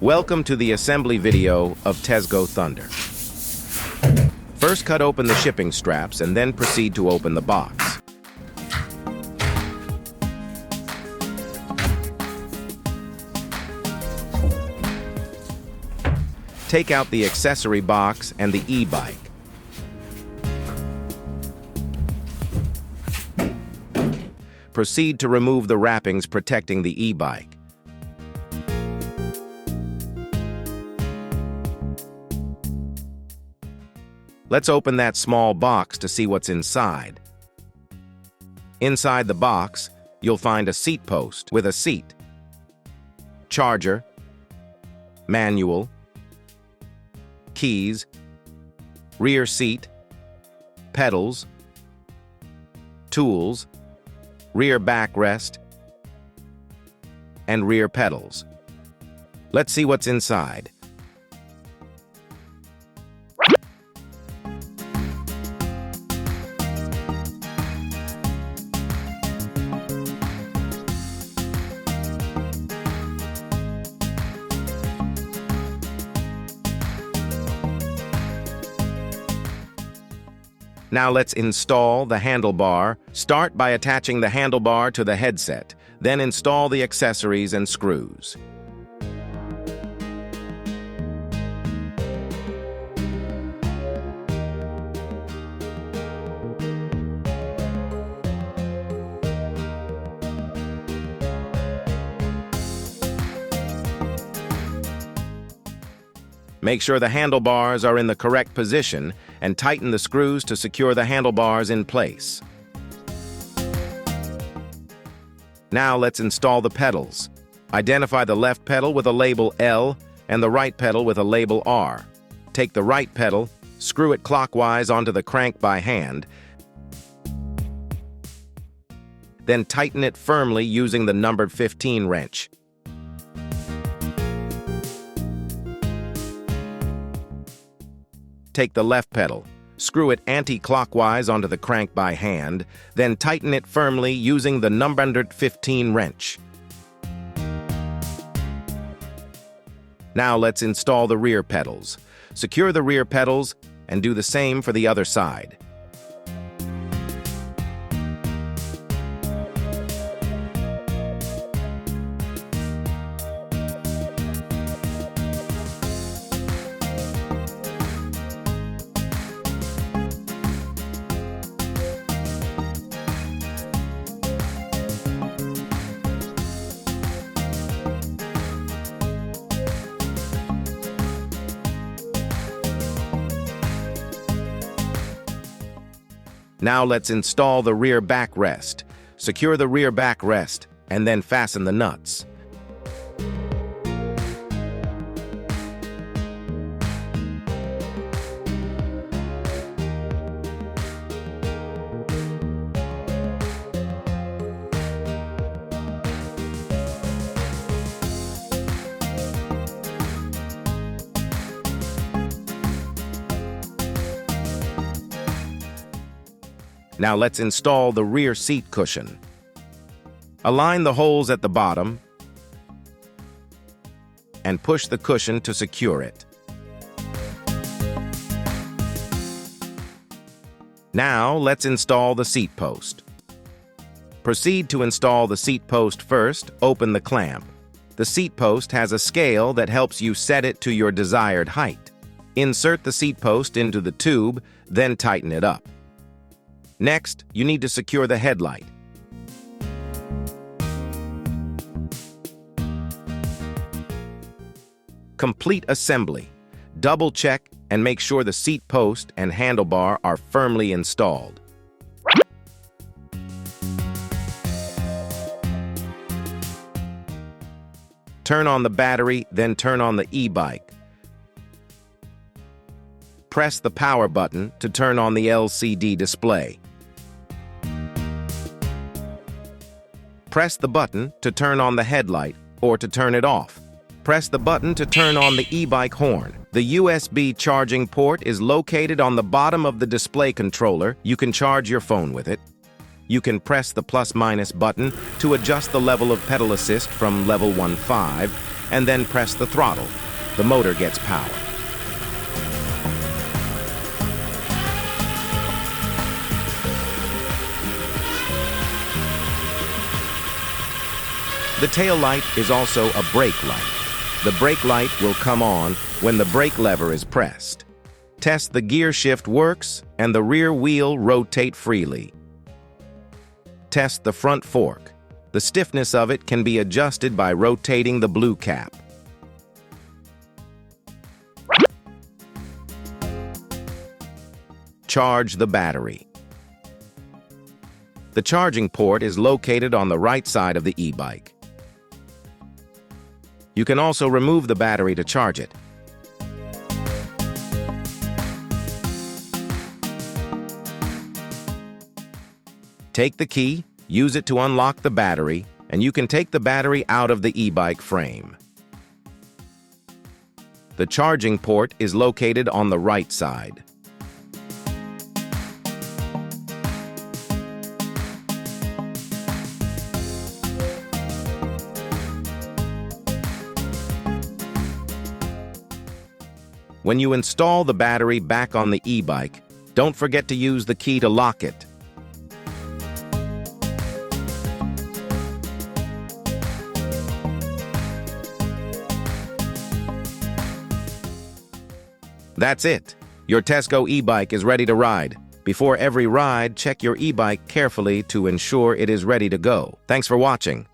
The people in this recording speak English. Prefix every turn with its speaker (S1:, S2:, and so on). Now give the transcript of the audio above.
S1: Welcome to the assembly video of Tesgo Thunder. First cut open the shipping straps and then proceed to open the box. Take out the accessory box and the e-bike. Proceed to remove the wrappings protecting the e-bike. Let's open that small box to see what's inside. Inside the box, you'll find a seat post with a seat, charger, manual, keys, rear seat, pedals, tools, rear backrest, and rear pedals. Let's see what's inside. Now let's install the handlebar. Start by attaching the handlebar to the headset, then install the accessories and screws. Make sure the handlebars are in the correct position and tighten the screws to secure the handlebars in place. Now let's install the pedals. Identify the left pedal with a label L and the right pedal with a label R. Take the right pedal, screw it clockwise onto the crank by hand, then tighten it firmly using the numbered 15 wrench. Take the left pedal, screw it anti-clockwise onto the crank by hand, then tighten it firmly using the numbered 15 wrench. Now let's install the rear pedals. Secure the rear pedals and do the same for the other side. Now let's install the rear backrest. Secure the rear backrest and then fasten the nuts. Now let's install the rear seat cushion. Align the holes at the bottom and push the cushion to secure it. Now let's install the seat post. Proceed to install the seat post first. Open the clamp. The seat post has a scale that helps you set it to your desired height. Insert the seat post into the tube, then tighten it up. Next, you need to secure the headlight. Complete assembly. Double-check and make sure the seat post and handlebar are firmly installed. Turn on the battery, then turn on the e-bike. Press the power button to turn on the LCD display. Press the button to turn on the headlight or to turn it off. Press the button to turn on the e-bike horn. The USB charging port is located on the bottom of the display controller. You can charge your phone with it. You can press the plus-minus button to adjust the level of pedal assist from level 1.5 and then press the throttle. The motor gets power. The tail light is also a brake light. The brake light will come on when the brake lever is pressed. Test the gear shift works and the rear wheel rotate freely. Test the front fork. The stiffness of it can be adjusted by rotating the blue cap. Charge the battery. The charging port is located on the right side of the e-bike. You can also remove the battery to charge it. Take the key, use it to unlock the battery, and you can take the battery out of the e-bike frame. The charging port is located on the right side. When you install the battery back on the e-bike, don't forget to use the key to lock it. That's it. Your Tesgo e-bike is ready to ride. Before every ride, check your e-bike carefully to ensure it is ready to go. Thanks for watching.